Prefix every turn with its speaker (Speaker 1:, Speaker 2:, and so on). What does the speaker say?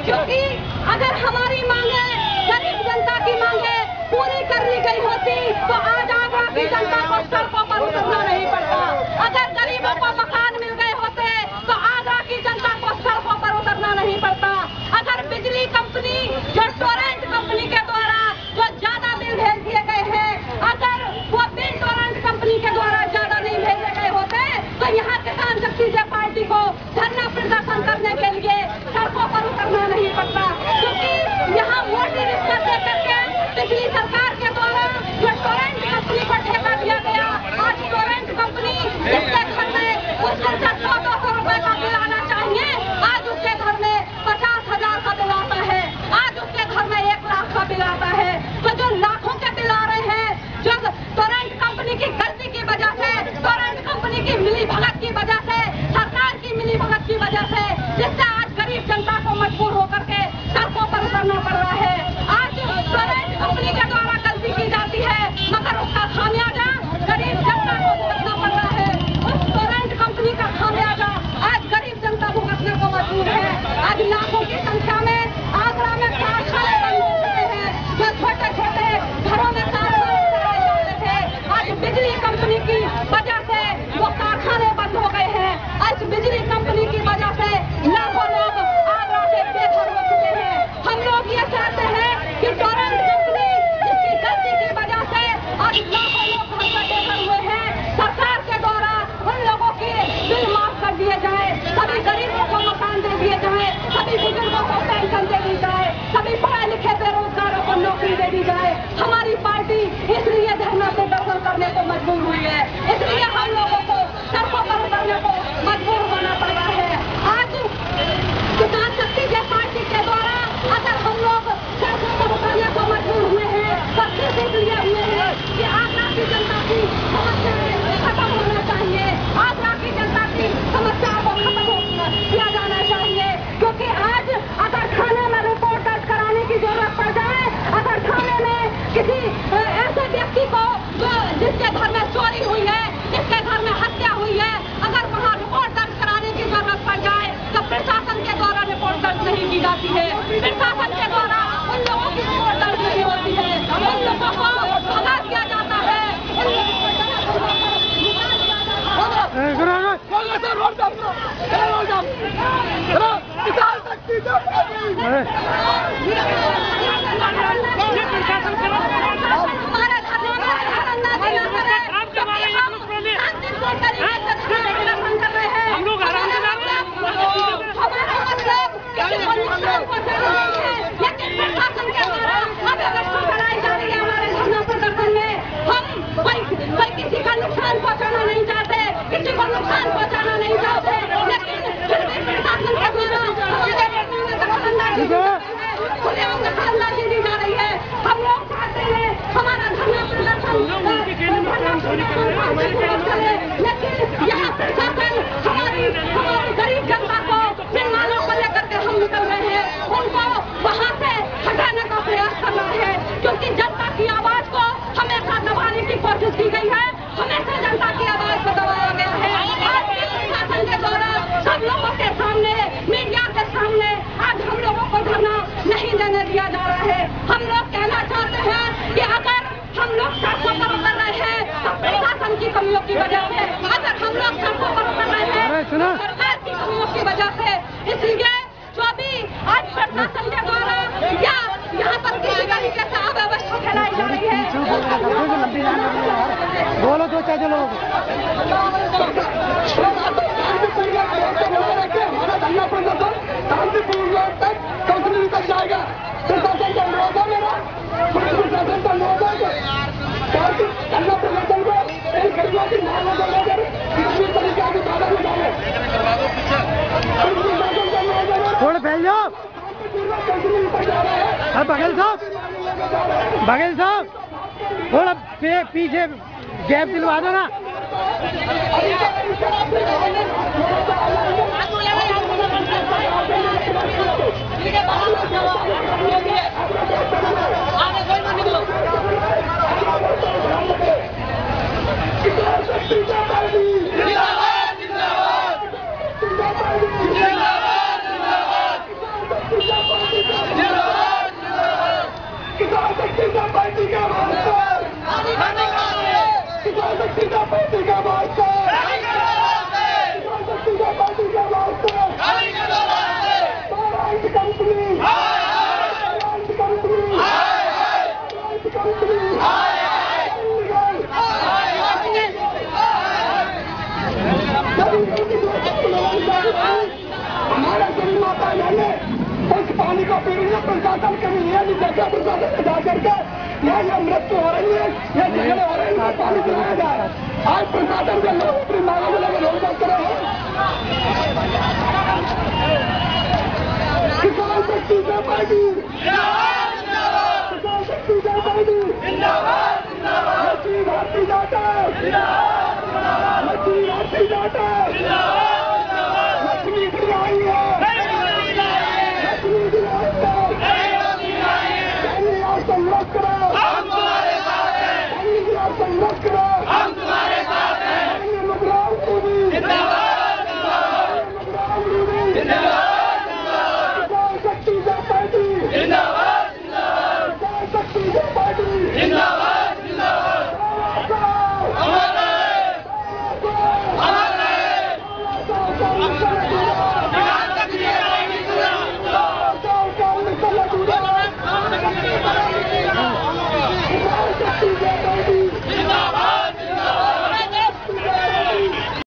Speaker 1: क्योंकि अगर हमारी मांगे गरीब जनता की मांगे पूरी करनी गई होती तो आज आगरा की जनता को सड़कों पर उतरना नहीं पड़ता। अगर गरीबों को मकान मिल गए होते तो आगरा की जनता को सड़कों पर उतरना नहीं पड़ता। अगर बिजली कंपनी जो टोरेंट कंपनी के द्वारा जो ज्यादा बिल भेज दिए गए हैं, अगर वो बिल टोरेंट कंपनी के द्वारा ज्यादा नहीं भेजे गए होते तो यहाँ किसान शक्ति से पार्टी को धरना प्रदर्शन करने के लिए सड़कों पर उतरना नहीं पड़ता। क्योंकि यहाँ वोटिंग करके पिछली सरकार के द्वारा जो टोरेंट कंपनी को ठेका दिया गया, आज टोरेंट कंपनी जिसके घर में उसके 100-200 रुपए का बिल आना चाहिए, आज उसके घर में 50,000 का बिल आता है, आज उसके घर में 1 लाख का बिल आता है। तो जो लाखों के बिल आ रहे हैं, जो टोरेंट कंपनी की गलती की वजह से, टोरेंट कंपनी की मिलीभगत की वजह से, सरकार की मिलीभगत की वजह से, जिससे आज गरीब जनता को मजबूर होकर के सड़कों पर उतरना पड़ रहा है। आज टोरेंट कंपनी के द्वारा गलती की जाती है, मगर उसका खामियाजा गरीब जनता को भुगतना पड़ रहा है। उस टोरेंट कंपनी का खामियाजा आज गरीब जनता भुगतने को मजबूर है। आज लाखों की संख्या में आगरा में कारखाने बंद हो चुके हैं, जो छोटे छोटे घरों में कारखाने चलाए जाते थे, आज बिजली कंपनी की वजह से वो कारखाने बंद हो गए हैं। आज बिजली कंपनी की वजह से लाखों लोग आगरा से बेघर हो चुके हैं। हम लोग ये चाहते हैं कि टोरेंट कंपनी जिसकी गलती की वजह से आज लाखों लोग घर पर बेघर हुए हैं, सरकार के द्वारा उन लोगों के बिल माफ कर दिए जाए, सभी गरीबों को मकान दे दिए जाए, सभी बुजुर्गों को पेंशन दे दी जाए, सभी पढ़े लिखे बेरोजगारों को नौकरी दे दी जाए। हमारी पार्टी इसलिए धरना प्रदर्शन करने को मजबूर हुई है, इसलिए हम लोगों को सड़कों पर उतरने को मजबूर होना पड़ रहा है। आज किसान शक्ति के पार्टी के द्वारा अगर हम लोग सड़कों पर उतरने को मजबूर हुए हैं तो सिर्फ इसलिए हुए हैं कि आगरा की जनता की समस्याएं खत्म होना चाहिए, आगरा की जनता की समस्याओं को खत्म किया जाना चाहिए। क्योंकि आज अगर थाने में रिपोर्ट दर्ज कराने की जरूरत पड़ जाए, अगर थाने में किसी ऐसे व्यक्ति को जिसके घर में चोरी हुई है, जिसके घर में हत्या हुई है, अगर वहाँ रिपोर्ट दर्ज कराने की जरूरत पड़ जाए तो प्रशासन के द्वारा रिपोर्ट दर्ज नहीं की जाती है, प्रशासन के द्वारा उन लोगों की रिपोर्ट दर्ज नहीं होती है, उन लोगों को भगा दिया जाता है, किसी का नुकसान पहुंचाना नहीं चाहते, किसी को नुकसान पहुंचाना नहीं चाहते, लेकिन फिर भी प्रशासन के द्वारा खुलेआम दखलंदाजी दी जा रही है। हम लोग चाहते हैं हमारा धरना प्रदर्शन चले, लेकिन यहाँ प्रशासन हमारी गरीब जनता को निर्माणों को लेकर के हम निकल रहे हैं, उनको वहाँ से हटाने का प्रयास कर रहे हैं। क्योंकि जनता की आवाज को हमेशा दबाने की कोशिश की गई है, हमेशा जनता की आवाज को दबाया गया है। आज के प्रशासन के द्वारा सब लोगों के सामने, मीडिया के सामने आज हम लोगों को धरना नहीं देने दिया जा रहा है। हम लोग कहना चाहते हैं कि अगर हम लोग सड़कों पर उतर रहे हैं तो प्रशासन की कमियों की वजह से, अगर हम लोग सड़कों पर उतर रहे हैं तो सरकार की कमियों की वजह से, इसलिए जो भी आज प्रशासन के द्वारा या यहाँ पर किसी तरीके से अव्यवस्था फैलाई जा रही है,
Speaker 2: बोलो तो क्या चलो शांतिपूर्ण तक कंपनी तक जाएगा। प्रशासन का अनुरोध है मेरा, प्रशासन का अनुरोध है धरना प्रदर्शन को एक गरीबों की मांगों को लेकर किसी तरीके की बाधा नहीं डाले। थोड़ा फैल जाओ। बघेल साहब थोड़ा पीछे गैप दिलवा दो ना। शक्ति का पार्टी
Speaker 3: जिंदाबाद जिंदाबाद
Speaker 2: जिंदाबाद
Speaker 3: जिंदाबाद
Speaker 2: किसान शक्ति का पार्टी का मास्टर किसान शक्ति का पार्टी का मास्टर किसान शक्ति का पार्टी का मास्टर कंपनी कंपनी कंपनी हमारा गरीब माता ने उस पानी को पीने में प्रशासन कभी यह नहीं देखा प्रशासन में जा करके यह मृत्यु हो रही है यह झगड़े हो रहे हैं पानी पिलाया जाए। आज प्रशासन के लोग अपनी मांगों को लेकर रोक कर रहे हैं। किसान शक्ति का पार्टी किसान शक्ति का पार्टी मछली भारती जाता मछली भारती जाता